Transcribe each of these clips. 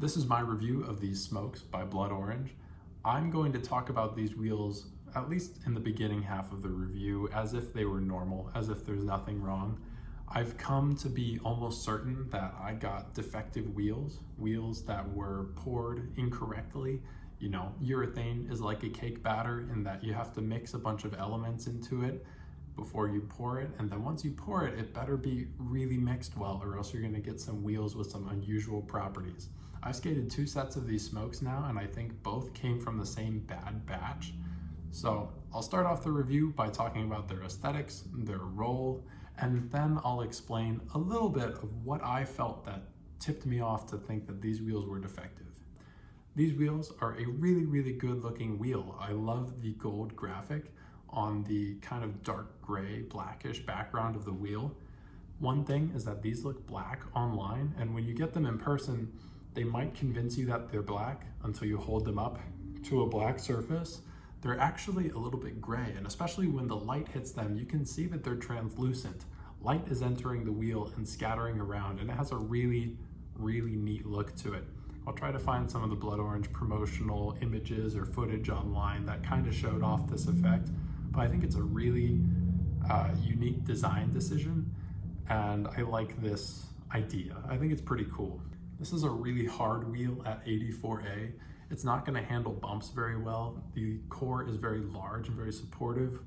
This is my review of these smokes by Blood Orange. I'm going to talk about these wheels, at least in the beginning half of the review, as if they were normal, as if there's nothing wrong. I've come to be almost certain that I got defective wheels that were poured incorrectly. You know, urethane is like a cake batter in that you have to mix a bunch of elements into it before you pour it, and then once you pour it, it better be really mixed well, or else you're going to get some wheels with some unusual properties. I've skated 2 sets of these smokes now, and I think both came from the same bad batch. So I'll start off the review by talking about their aesthetics, their roll, and then I'll explain a little bit of what I felt that tipped me off to think that these wheels were defective. These wheels are a really good looking wheel. I love the gold graphic on the kind of dark gray, blackish background of the wheel. One thing is that these look black online, and when you get them in person, they might convince you that they're black until you hold them up to a black surface. They're actually a little bit gray, and especially when the light hits them, you can see that they're translucent. Light is entering the wheel and scattering around, and it has a really neat look to it. I'll try to find some of the Blood Orange promotional images or footage online that kind of showed off this effect, but I think it's a really unique design decision, and I like this idea. I think it's pretty cool. This is a really hard wheel at 84A. It's not going to handle bumps very well. The core is very large and very supportive,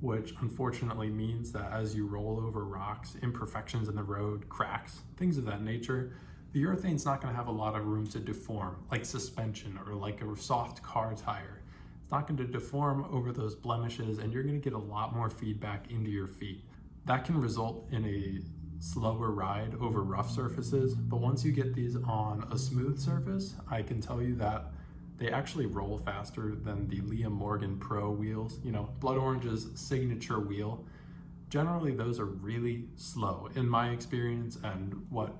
which unfortunately means that as you roll over rocks, imperfections in the road, cracks, things of that nature, the urethane's not going to have a lot of room to deform, like suspension or like a soft car tire. It's not going to deform over those blemishes, and you're going to get a lot more feedback into your feet. That can result in a slower ride over rough surfaces, but once you get these on a smooth surface, I can tell you that they actually roll faster than the Liam Morgan Pro wheels. You know, Blood Orange's signature wheel. Generally, those are really slow in my experience, and what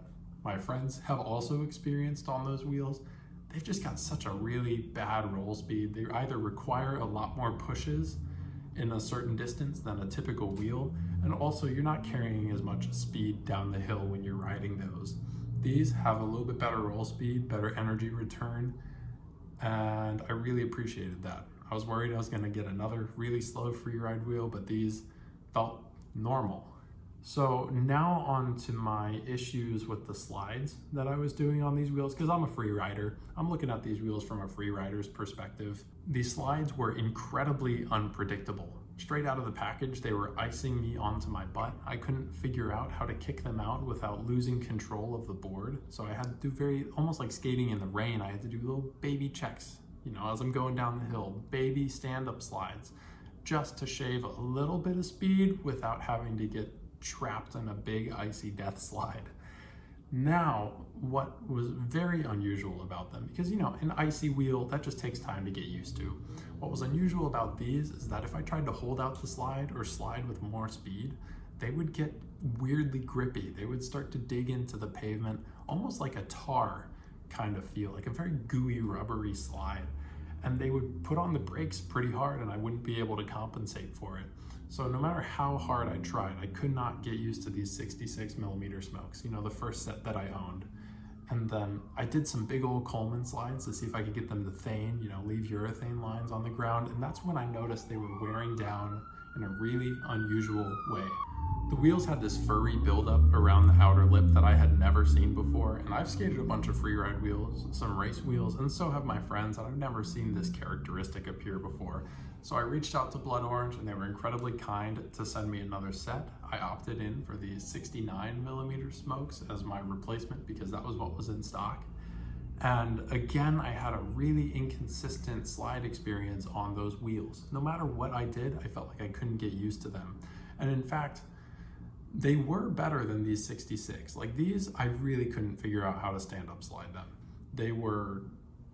my friends have also experienced on those wheels. They've just got such a really bad roll speed. They either require a lot more pushes in a certain distance than a typical wheel, and also you're not carrying as much speed down the hill when you're riding those. These have a little bit better roll speed, better energy return, and I really appreciated that. I was worried I was going to get another really slow free ride wheel, but these felt normal. So now on to my issues with the slides that I was doing on these wheels, because I'm a free rider. I'm looking at these wheels from a free rider's perspective. These slides were incredibly unpredictable. Straight out of the package, they were icing me onto my butt. I couldn't figure out how to kick them out without losing control of the board. So I had to do almost like skating in the rain, I had to do little baby checks, you know, as I'm going down the hill, baby stand-up slides, just to shave a little bit of speed without having to get trapped in a big icy death slide. Now, what was very unusual about them, because you know, an icy wheel, that just takes time to get used to. What was unusual about these is that if I tried to hold out the slide or slide with more speed, they would get weirdly grippy. They would start to dig into the pavement, almost like a tar kind of feel, like a very gooey, rubbery slide. And they would put on the brakes pretty hard, and I wouldn't be able to compensate for it. So no matter how hard I tried, I could not get used to these 66mm smokes, you know, the first set that I owned. And then I did some big old Coleman slides to see if I could get them to thane, you know, leave urethane lines on the ground. And that's when I noticed they were wearing down in a really unusual way. The wheels had this furry buildup around the outer lip that I had never seen before, and I've skated a bunch of freeride wheels, some race wheels, and so have my friends, and I've never seen this characteristic appear before. So I reached out to Blood Orange, and they were incredibly kind to send me another set. I opted in for these 69mm smokes as my replacement because that was what was in stock. And again, I had a really inconsistent slide experience on those wheels. No matter what I did, I felt like I couldn't get used to them. And in fact, they were better than these 66. Like these, I really couldn't figure out how to stand up slide them. They were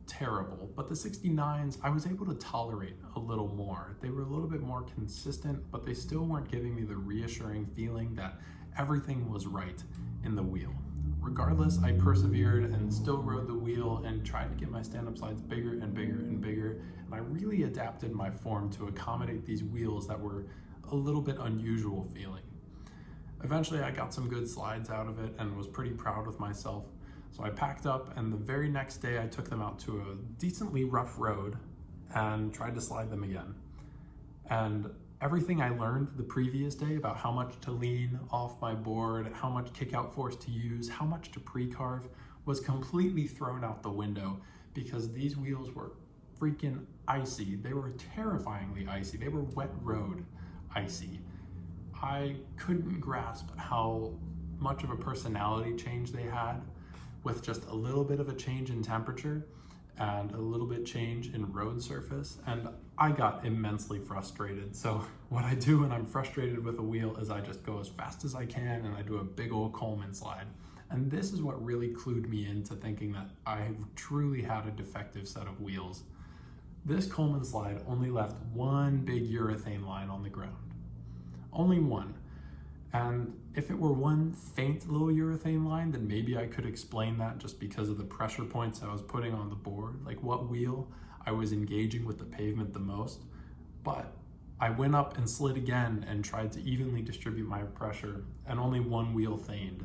terrible, but the 69s, I was able to tolerate a little more. They were a little bit more consistent, but they still weren't giving me the reassuring feeling that everything was right in the wheel. Regardless, I persevered and still rode the wheel and tried to get my stand-up slides bigger and bigger and bigger, and I really adapted my form to accommodate these wheels that were a little bit unusual feeling. Eventually I got some good slides out of it and was pretty proud with myself. So I packed up, and the very next day I took them out to a decently rough road and tried to slide them again. And everything I learned the previous day about how much to lean off my board, how much kick-out force to use, how much to pre-carve was completely thrown out the window because these wheels were freaking icy. They were terrifyingly icy. They were wet road icy. I couldn't grasp how much of a personality change they had with just a little bit of a change in temperature and a little bit change in road surface, and I got immensely frustrated. So what I do when I'm frustrated with a wheel is I just go as fast as I can and I do a big old Coleman slide. And this is what really clued me into thinking that I truly had a defective set of wheels. This Coleman slide only left one big urethane line on the ground. Only one. And if it were one faint little urethane line, then maybe I could explain that just because of the pressure points I was putting on the board, like what wheel I was engaging with the pavement the most. But I went up and slid again and tried to evenly distribute my pressure, and only one wheel thaned.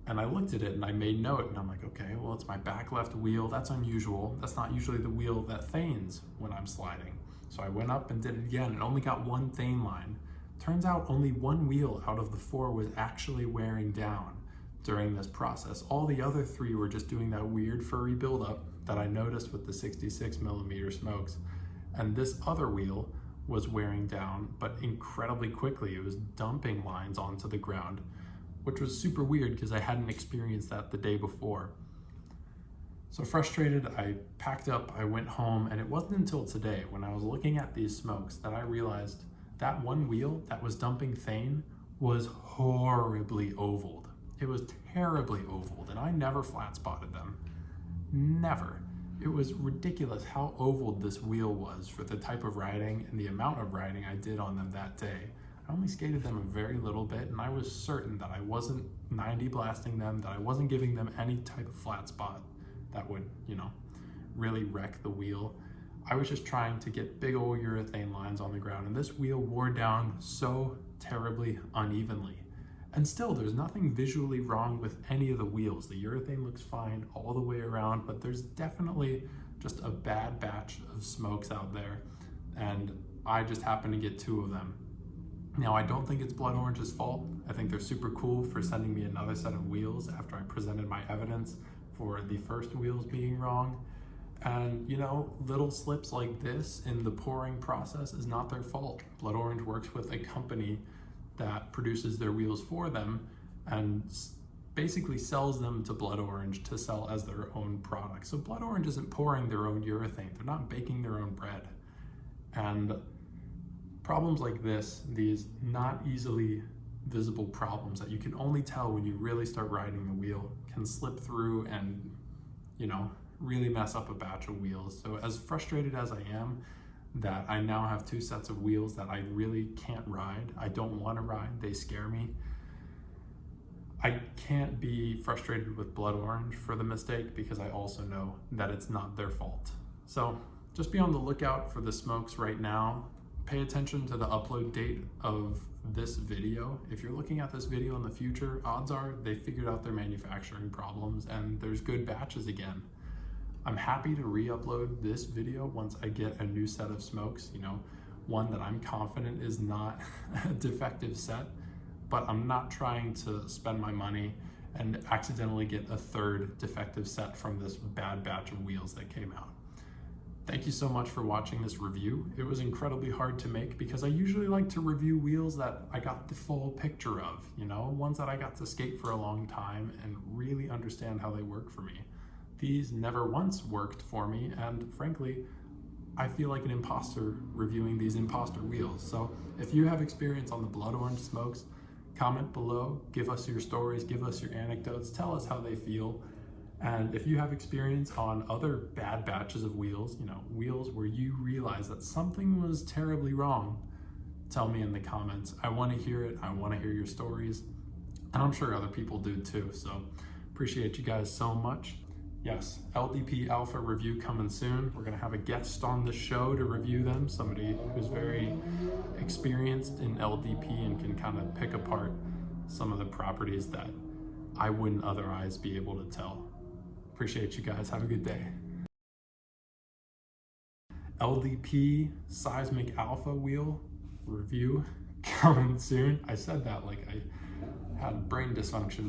And I looked at it and I made note, and I'm like, okay, well, it's my back left wheel. That's unusual. That's not usually the wheel that thanes when I'm sliding. So I went up and did it again and only got one thane line. Turns out only one wheel out of the 4 was actually wearing down during this process. All the other 3 were just doing that weird furry buildup that I noticed with the 66mm smokes. And this other wheel was wearing down, but incredibly quickly. It was dumping lines onto the ground, which was super weird because I hadn't experienced that the day before. So frustrated, I packed up, I went home, and it wasn't until today when I was looking at these smokes that I realized that one wheel that was dumping thane was horribly ovaled. It was terribly ovaled, and I never flat spotted them. Never. It was ridiculous how ovaled this wheel was for the type of riding and the amount of riding I did on them that day. I only skated them a very little bit, and I was certain that I wasn't 90 blasting them, that I wasn't giving them any type of flat spot that would, really wreck the wheel. I was just trying to get big old urethane lines on the ground, and this wheel wore down so terribly unevenly. And still, there's nothing visually wrong with any of the wheels. The urethane looks fine all the way around, but there's definitely just a bad batch of smokes out there, and I just happened to get 2 of them. Now, I don't think it's Blood Orange's fault. I think they're super cool for sending me another set of wheels after I presented my evidence for the first wheels being wrong. And little slips like this in the pouring process is not their fault. Blood Orange works with a company that produces their wheels for them and basically sells them to Blood Orange to sell as their own product. So Blood Orange isn't pouring their own urethane. They're not baking their own bread. And problems like this, these not easily visible problems that you can only tell when you really start riding the wheel, can slip through and, really mess up a batch of wheels. So as frustrated as I am that I now have 2 sets of wheels that I really can't ride, I don't want to ride, they scare me, I can't be frustrated with Blood Orange for the mistake because I also know that it's not their fault. So just be on the lookout for the smokes right now. Pay attention to the upload date of this video. If you're looking at this video in the future, odds are they figured out their manufacturing problems and there's good batches again. I'm happy to re-upload this video once I get a new set of smokes, one that I'm confident is not a defective set, but I'm not trying to spend my money and accidentally get a 3rd defective set from this bad batch of wheels that came out. Thank you so much for watching this review. It was incredibly hard to make because I usually like to review wheels that I got the full picture of, ones that I got to skate for a long time and really understand how they work for me. These never once worked for me, and frankly, I feel like an imposter reviewing these imposter wheels. So if you have experience on the Blood Orange smokes, comment below, give us your stories, give us your anecdotes, tell us how they feel. And if you have experience on other bad batches of wheels, wheels where you realize that something was terribly wrong, tell me in the comments. I want to hear it. I want to hear your stories. And I'm sure other people do too. So appreciate you guys so much. Yes, LDP Alpha review coming soon. We're going to have a guest on the show to review them, somebody who's very experienced in LDP and can kind of pick apart some of the properties that I wouldn't otherwise be able to tell. Appreciate you guys. Have a good day. LDP Seismic Alpha wheel review coming soon. I said that like I had brain dysfunction.